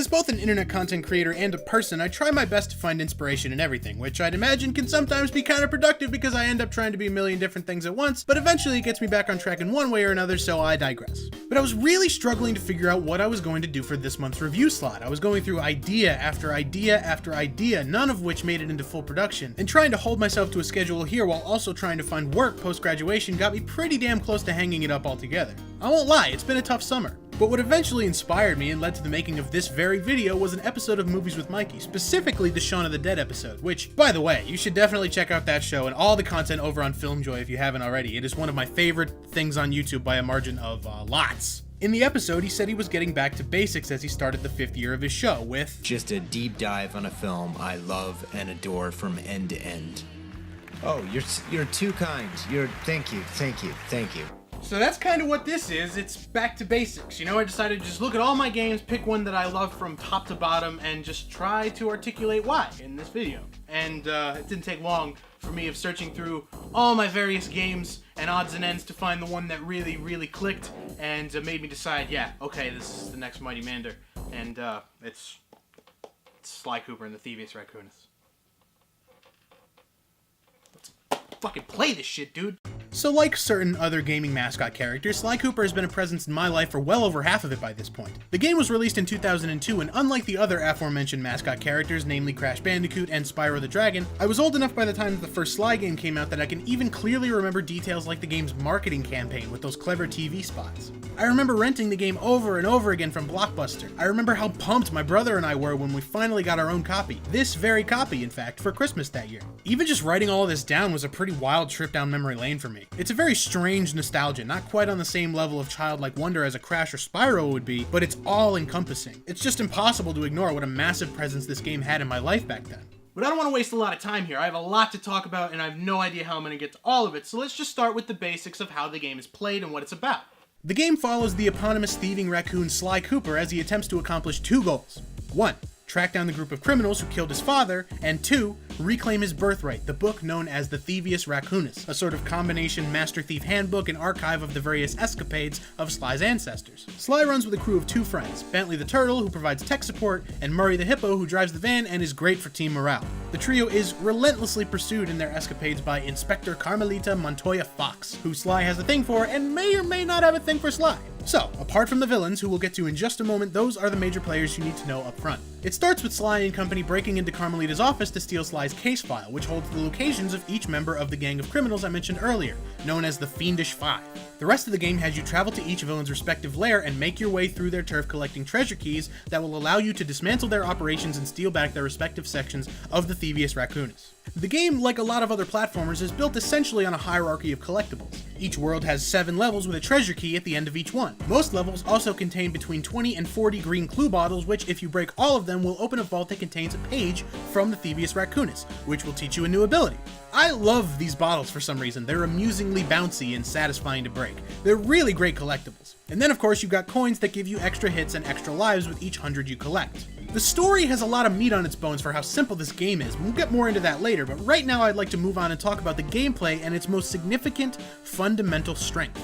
As both an internet content creator and a person, I try my best to find inspiration in everything, which I'd imagine can sometimes be counterproductive because I end up trying to be a million different things at once, but eventually it gets me back on track in one way or another, so I digress. But I was really struggling to figure out what I was going to do for this month's review slot. I was going through idea after idea after idea, none of which made it into full production, and trying to hold myself to a schedule here while also trying to find work post-graduation got me pretty damn close to hanging it up altogether. I won't lie, it's been a tough summer. But what eventually inspired me and led to the making of this very video was an episode of Movies with Mikey, specifically the Shaun of the Dead episode, which, by the way, you should definitely check out that show and all the content over on FilmJoy if you haven't already. It is one of my favorite things on YouTube by a margin of lots. In the episode, he said he was getting back to basics as he started the 5th year of his show with just a deep dive on a film I love and adore from end to end. Oh, you're too kind. Thank you. So that's kind of what this is. It's back to basics. You know, I decided to just look at all my games, pick one that I love from top to bottom, and just try to articulate why in this video. And it didn't take long for me of searching through all my various games and odds and ends to find the one that really, really clicked and made me decide, yeah, okay, this is the next MightyMander. And it's Sly Cooper and the Thievius Raccoonus. Let's fucking play this shit, dude. So like certain other gaming mascot characters, Sly Cooper has been a presence in my life for well over half of it by this point. The game was released in 2002, and unlike the other aforementioned mascot characters, namely Crash Bandicoot and Spyro the Dragon, I was old enough by the time that the first Sly game came out that I can even clearly remember details like the game's marketing campaign with those clever TV spots. I remember renting the game over and over again from Blockbuster. I remember how pumped my brother and I were when we finally got our own copy. This very copy, in fact, for Christmas that year. Even just writing all of this down was a pretty wild trip down memory lane for me. It's a very strange nostalgia, not quite on the same level of childlike wonder as a Crash or Spyro would be, but it's all-encompassing. It's just impossible to ignore what a massive presence this game had in my life back then. But I don't want to waste a lot of time here. I have a lot to talk about, and I have no idea how I'm going to get to all of it, so let's just start with the basics of how the game is played and what it's about. The game follows the eponymous thieving raccoon Sly Cooper as he attempts to accomplish 2 goals. 1. Track down the group of criminals who killed his father, and 2. Reclaim his birthright, the book known as the Thievius Raccoonus, a sort of combination Master Thief handbook and archive of the various escapades of Sly's ancestors. Sly runs with a crew of 2 friends, Bentley the Turtle, who provides tech support, and Murray the Hippo, who drives the van and is great for team morale. The trio is relentlessly pursued in their escapades by Inspector Carmelita Montoya Fox, who Sly has a thing for and may or may not have a thing for Sly. So, apart from the villains, who we'll get to in just a moment, those are the major players you need to know up front. It starts with Sly and company breaking into Carmelita's office to steal Sly's case file, which holds the locations of each member of the gang of criminals I mentioned earlier, known as the Fiendish Five. The rest of the game has you travel to each villain's respective lair and make your way through their turf collecting treasure keys that will allow you to dismantle their operations and steal back their respective sections of the Thievius Raccoonus. The game, like a lot of other platformers, is built essentially on a hierarchy of collectibles. Each world has 7 levels with a treasure key at the end of each one. Most levels also contain between 20 and 40 green clue bottles, which, if you break all of them, will open a vault that contains a page from the Thievius Raccoonus, which will teach you a new ability. I love these bottles for some reason. They're amusingly bouncy and satisfying to break. They're really great collectibles. And then of course you've got coins that give you extra hits and extra lives with each 100 you collect. The story has a lot of meat on its bones for how simple this game is. We'll get more into that later, but right now I'd like to move on and talk about the gameplay and its most significant fundamental strength: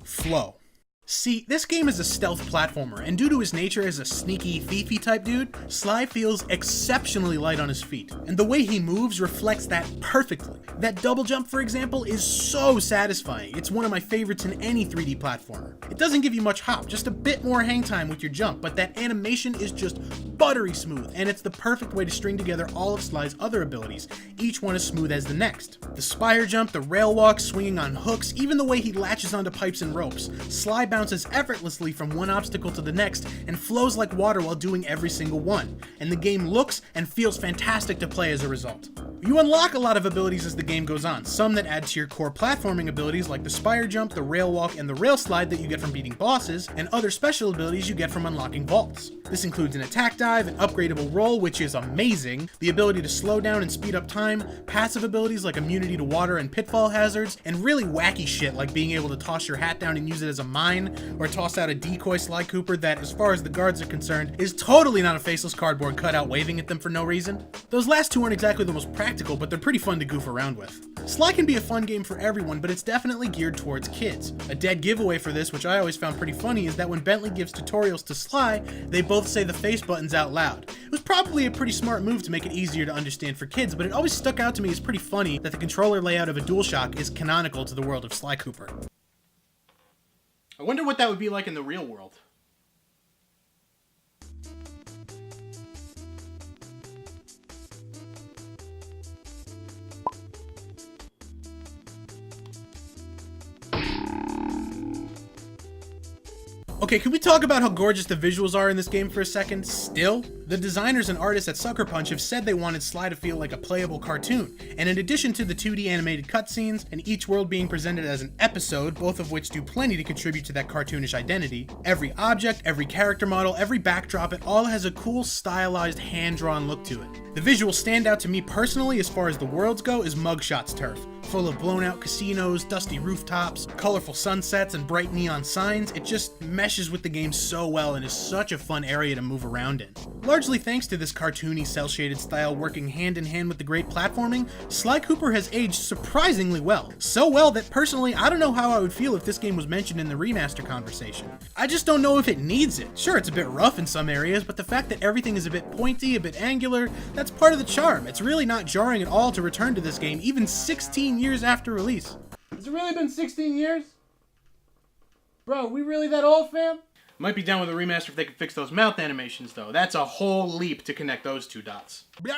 flow. See, this game is a stealth platformer, and due to his nature as a sneaky, thiefy type dude, Sly feels exceptionally light on his feet, and the way he moves reflects that perfectly. That double jump, for example, is so satisfying. It's one of my favorites in any 3D platformer. It doesn't give you much hop, just a bit more hang time with your jump, but that animation is just buttery smooth, and it's the perfect way to string together all of Sly's other abilities, each one as smooth as the next. The spire jump, the rail walk, swinging on hooks, even the way he latches onto pipes and ropes. Sly bounces effortlessly from one obstacle to the next and flows like water while doing every single one, and the game looks and feels fantastic to play as a result. You unlock a lot of abilities as the game goes on, some that add to your core platforming abilities like the spire jump, the rail walk, and the rail slide that you get from beating bosses, and other special abilities you get from unlocking vaults. This includes an attack dive, an upgradable roll, which is amazing, the ability to slow down and speed up time, passive abilities like immunity to water and pitfall hazards, and really wacky shit like being able to toss your hat down and use it as a mine, or toss out a decoy Sly Cooper that, as far as the guards are concerned, is totally not a faceless cardboard cutout waving at them for no reason. Those last two aren't exactly the most practical practical, but they're pretty fun to goof around with. Sly can be a fun game for everyone, but it's definitely geared towards kids. A dead giveaway for this, which I always found pretty funny, is that when Bentley gives tutorials to Sly, they both say the face buttons out loud. It was probably a pretty smart move to make it easier to understand for kids, but it always stuck out to me as pretty funny that the controller layout of a DualShock is canonical to the world of Sly Cooper. I wonder what that would be like in the real world. Okay, can we talk about how gorgeous the visuals are in this game for a second? Still, the designers and artists at Sucker Punch have said they wanted Sly to feel like a playable cartoon, and in addition to the 2D animated cutscenes, and each world being presented as an episode, both of which do plenty to contribute to that cartoonish identity, every object, every character model, every backdrop, it all has a cool, stylized, hand-drawn look to it. The visual standout to me personally, as far as the worlds go, is Mugshot's turf. Full of blown-out casinos, dusty rooftops, colorful sunsets, and bright neon signs, it just meshes with the game so well and is such a fun area to move around in. Largely thanks to this cartoony, cel-shaded style working hand in hand with the great platforming, Sly Cooper has aged surprisingly well. So well that personally, I don't know how I would feel if this game was mentioned in the remaster conversation. I just don't know if it needs it. Sure, it's a bit rough in some areas, but the fact that everything is a bit pointy, a bit angular, that's part of the charm. It's really not jarring at all to return to this game, even 16 years after release. Has it really been 16 years? Bro, we really that old, fam? Might be down with a remaster if they could fix those mouth animations, though. That's a whole leap to connect those two dots. This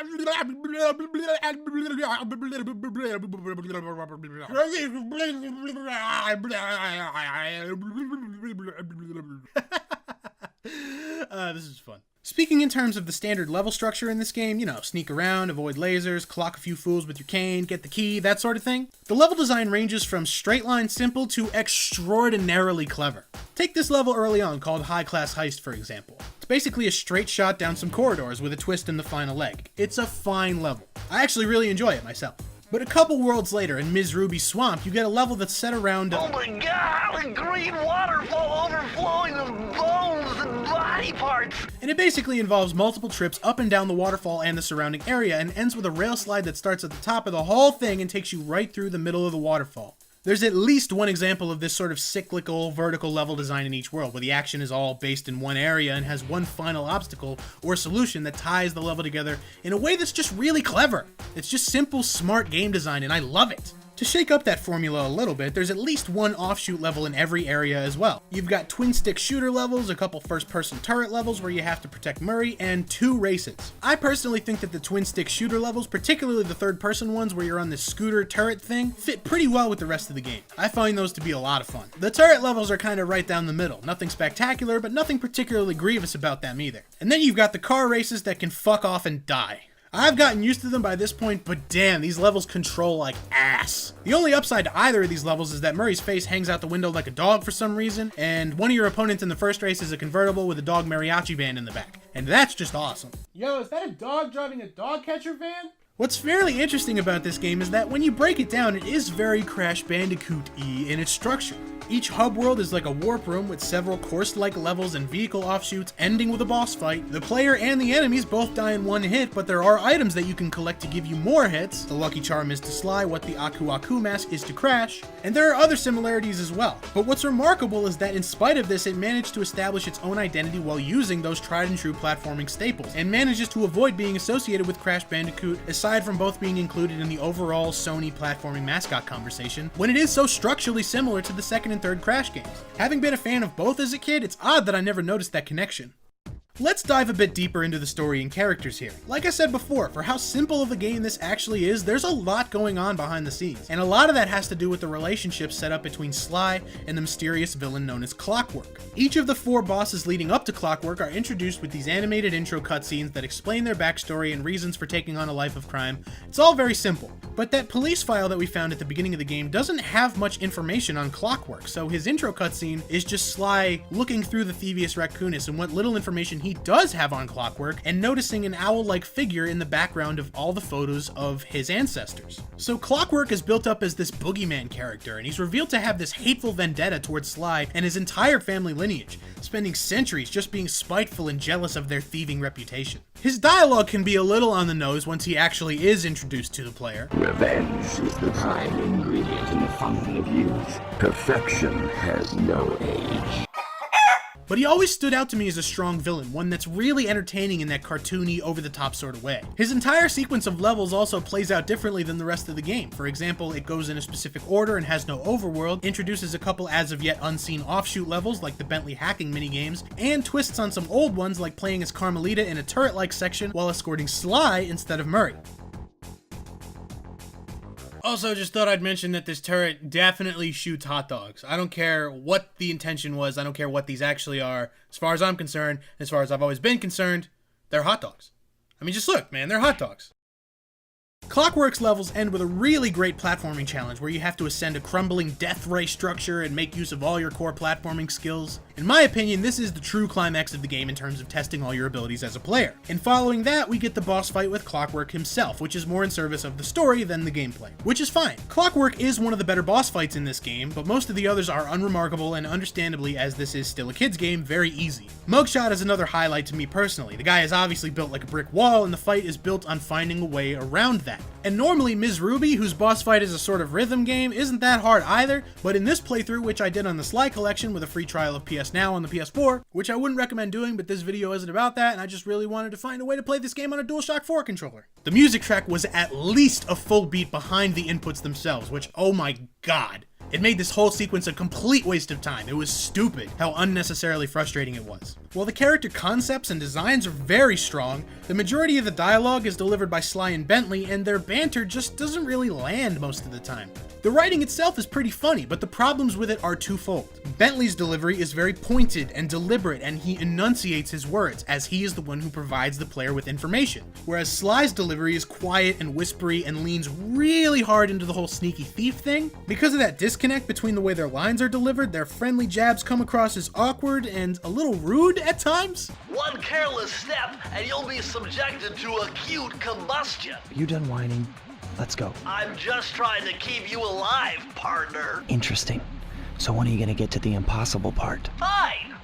is fun. Speaking in terms of the standard level structure in this game, you know, sneak around, avoid lasers, clock a few fools with your cane, get the key, that sort of thing, the level design ranges from straight line simple to extraordinarily clever. Take this level early on called High Class Heist, for example. It's basically a straight shot down some corridors with a twist in the final leg. It's a fine level. I actually really enjoy it myself. But a couple worlds later, in Ms. Ruby's swamp, you get a level that's set around Oh my god, a green waterfall overflowing with bones and body parts! And it basically involves multiple trips up and down the waterfall and the surrounding area, and ends with a rail slide that starts at the top of the whole thing and takes you right through the middle of the waterfall. There's at least one example of this sort of cyclical, vertical level design in each world, where the action is all based in one area and has one final obstacle or solution that ties the level together in a way that's just really clever. It's just simple, smart game design, and I love it. To shake up that formula a little bit, there's at least one offshoot level in every area as well. You've got twin-stick shooter levels, a couple first-person turret levels where you have to protect Murray, and 2 races. I personally think that the twin-stick shooter levels, particularly the third-person ones where you're on this scooter turret thing, fit pretty well with the rest of the game. I find those to be a lot of fun. The turret levels are kind of right down the middle. Nothing spectacular, but nothing particularly grievous about them either. And then you've got the car races that can fuck off and die. I've gotten used to them by this point, but damn, these levels control like ass. The only upside to either of these levels is that Murray's face hangs out the window like a dog for some reason, and one of your opponents in the first race is a convertible with a dog mariachi band in the back. And that's just awesome. Yo, is that a dog driving a dog catcher van? What's fairly interesting about this game is that when you break it down, it is very Crash Bandicoot-y in its structure. Each hub world is like a warp room with several course-like levels and vehicle offshoots ending with a boss fight. The player and the enemies both die in one hit, but there are items that you can collect to give you more hits. The Lucky Charm is to Sly what the Aku Aku mask is to Crash, and there are other similarities as well. But what's remarkable is that in spite of this, it managed to establish its own identity while using those tried and true platforming staples, and manages to avoid being associated with Crash Bandicoot, aside from both being included in the overall Sony platforming mascot conversation, when it is so structurally similar to the second and third Crash games. Having been a fan of both as a kid, it's odd that I never noticed that connection. Let's dive a bit deeper into the story and characters here. Like I said before, for how simple of a game this actually is, there's a lot going on behind the scenes, and a lot of that has to do with the relationship set up between Sly and the mysterious villain known as Clockwork. Each of the 4 bosses leading up to Clockwork are introduced with these animated intro cutscenes that explain their backstory and reasons for taking on a life of crime. It's all very simple, but that police file that we found at the beginning of the game doesn't have much information on Clockwork, so his intro cutscene is just Sly looking through the Thievius Raccoonus, and what little information he does have on Clockwork and noticing an owl-like figure in the background of all the photos of his ancestors. So Clockwork is built up as this boogeyman character, and he's revealed to have this hateful vendetta towards Sly and his entire family lineage, spending centuries just being spiteful and jealous of their thieving reputation. His dialogue can be a little on the nose once he actually is introduced to the player. Revenge is the prime ingredient in the fountain of youth. Perfection has no age. But he always stood out to me as a strong villain, one that's really entertaining in that cartoony, over-the-top sort of way. His entire sequence of levels also plays out differently than the rest of the game. For example, it goes in a specific order and has no overworld, introduces a couple as-of-yet unseen offshoot levels like the Bentley hacking minigames, and twists on some old ones like playing as Carmelita in a turret-like section while escorting Sly instead of Murray. Also, just thought I'd mention that this turret definitely shoots hot dogs. I don't care what the intention was. I don't care what these actually are. As far as I'm concerned, as far as I've always been concerned, they're hot dogs. I mean, just look, man, they're hot dogs. Clockwork's levels end with a really great platforming challenge where you have to ascend a crumbling death ray structure and make use of all your core platforming skills. In my opinion, this is the true climax of the game in terms of testing all your abilities as a player. And following that, we get the boss fight with Clockwork himself, which is more in service of the story than the gameplay, which is fine. Clockwork is one of the better boss fights in this game, but most of the others are unremarkable and, understandably, as this is still a kid's game, very easy. Mugshot is another highlight to me personally. The guy is obviously built like a brick wall, and the fight is built on finding a way around that. And normally Ms. Ruby, whose boss fight is a sort of rhythm game, isn't that hard either, but in this playthrough, which I did on the Sly collection with a free trial of PS Now on the PS4, which I wouldn't recommend doing, but this video isn't about that, and I just really wanted to find a way to play this game on a DualShock 4 controller. The music track was at least a full beat behind the inputs themselves, which, oh my god. It made this whole sequence a complete waste of time. It was stupid how unnecessarily frustrating it was. While the character concepts and designs are very strong, the majority of the dialogue is delivered by Sly and Bentley, and their banter just doesn't really land most of the time. The writing itself is pretty funny, but the problems with it are twofold. Bentley's delivery is very pointed and deliberate, and he enunciates his words, as he is the one who provides the player with information. Whereas Sly's delivery is quiet and whispery and leans really hard into the whole sneaky thief thing. Because of that disconnect between the way their lines are delivered, their friendly jabs come across as awkward and a little rude at times. One careless step and you'll be subjected to acute combustion. You done whining? Let's go. I'm just trying to keep you alive, partner. Interesting. So when are you gonna get to the impossible part? Fine,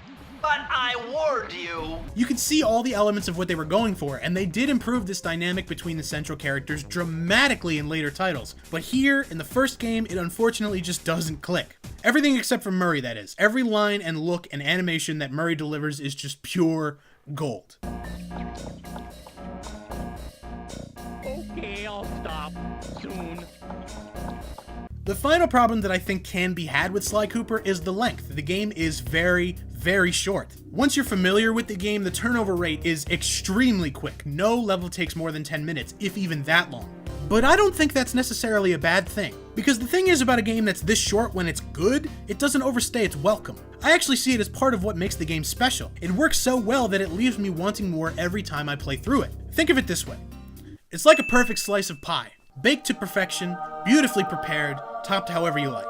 but I warned you. You could see all the elements of what they were going for, and they did improve this dynamic between the central characters dramatically in later titles. But here, in the first game, it unfortunately just doesn't click. Everything except for Murray, that is. Every line and look and animation that Murray delivers is just pure gold. Okay, I'll stop soon. The final problem that I think can be had with Sly Cooper is the length. The game is very, very short. Once you're familiar with the game, the turnover rate is extremely quick. No level takes more than 10 minutes, if even that long. But I don't think that's necessarily a bad thing. Because the thing is about a game that's this short when it's good, it doesn't overstay its welcome. I actually see it as part of what makes the game special. It works so well that it leaves me wanting more every time I play through it. Think of it this way. It's like a perfect slice of pie. Baked to perfection, beautifully prepared, topped however you like.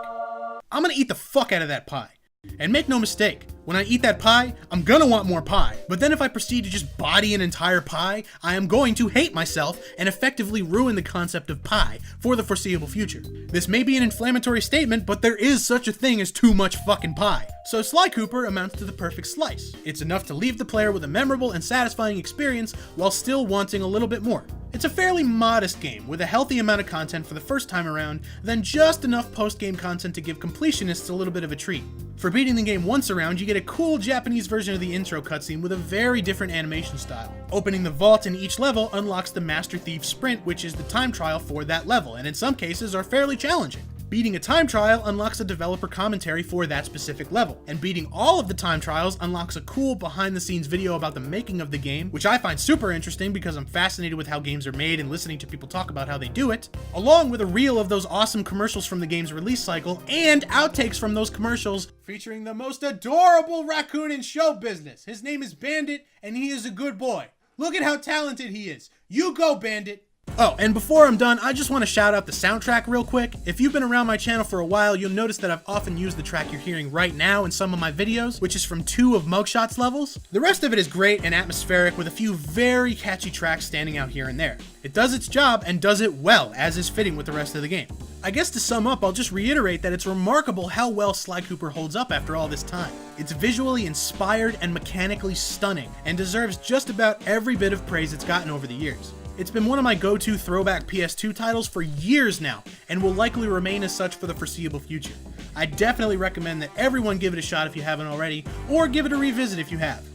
I'm gonna eat the fuck out of that pie. And make no mistake, when I eat that pie, I'm gonna want more pie. But then if I proceed to just body an entire pie, I am going to hate myself and effectively ruin the concept of pie for the foreseeable future. This may be an inflammatory statement, but there is such a thing as too much fucking pie. So Sly Cooper amounts to the perfect slice. It's enough to leave the player with a memorable and satisfying experience while still wanting a little bit more. It's a fairly modest game, with a healthy amount of content for the first time around, then just enough post-game content to give completionists a little bit of a treat. For beating the game once around, you get a cool Japanese version of the intro cutscene with a very different animation style. Opening the vault in each level unlocks the Master Thief Sprint, which is the time trial for that level, and in some cases are fairly challenging. Beating a time trial unlocks a developer commentary for that specific level, and beating all of the time trials unlocks a cool behind-the-scenes video about the making of the game, which I find super interesting because I'm fascinated with how games are made and listening to people talk about how they do it, along with a reel of those awesome commercials from the game's release cycle, and outtakes from those commercials featuring the most adorable raccoon in show business. His name is Bandit, and he is a good boy. Look at how talented he is. You go, Bandit. Oh, and before I'm done, I just want to shout out the soundtrack real quick. If you've been around my channel for a while, you'll notice that I've often used the track you're hearing right now in some of my videos, which is from 2 of Mugshot's levels. The rest of it is great and atmospheric, with a few very catchy tracks standing out here and there. It does its job and does it well, as is fitting with the rest of the game. I guess to sum up, I'll just reiterate that it's remarkable how well Sly Cooper holds up after all this time. It's visually inspired and mechanically stunning, and deserves just about every bit of praise it's gotten over the years. It's been one of my go-to throwback PS2 titles for years now, and will likely remain as such for the foreseeable future. I definitely recommend that everyone give it a shot if you haven't already, or give it a revisit if you have.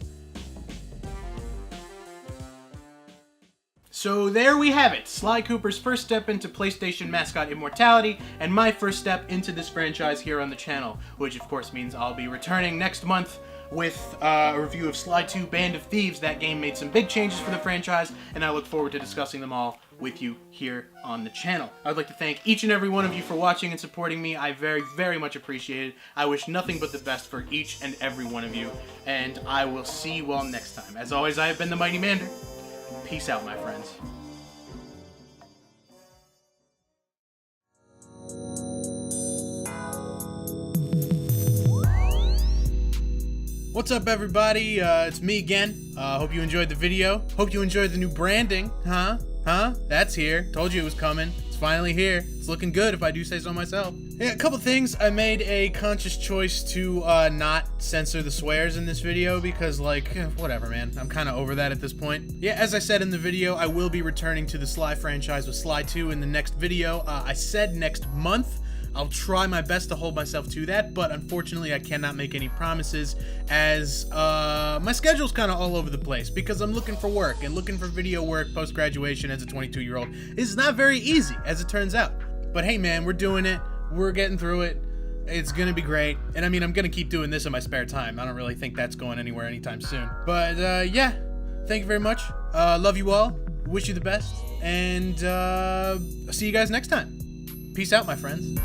So there we have it, Sly Cooper's first step into PlayStation mascot immortality, and my first step into this franchise here on the channel, which of course means I'll be returning next month with a review of Sly 2 Band of Thieves. That game made some big changes for the franchise, and I look forward to discussing them all with you here on the channel. I would like to thank each and every one of you for watching and supporting me. I very, very much appreciate it. I wish nothing but the best for each and every one of you, and I will see you all next time. As always, I have been the Mighty Mander. Peace out, my friends. What's up, everybody? It's me again. Hope you enjoyed the video. Hope you enjoyed the new branding. Huh? That's here. Told you it was coming. It's finally here. It's looking good, if I do say so myself. Yeah, a couple things. I made a conscious choice to not censor the swears in this video because, like, whatever, man. I'm kind of over that at this point. Yeah, as I said in the video, I will be returning to the Sly franchise with Sly 2 in the next video. I said next month. I'll try my best to hold myself to that, but unfortunately I cannot make any promises as my schedule's kind of all over the place because I'm looking for work, and looking for video work post-graduation as a 22-year-old is not very easy, as it turns out. But hey man, we're doing it. We're getting through it. It's gonna be great. And I mean, I'm gonna keep doing this in my spare time. I don't really think that's going anywhere anytime soon. But yeah, thank you very much. Love you all. Wish you the best. And I'll see you guys next time. Peace out, my friends.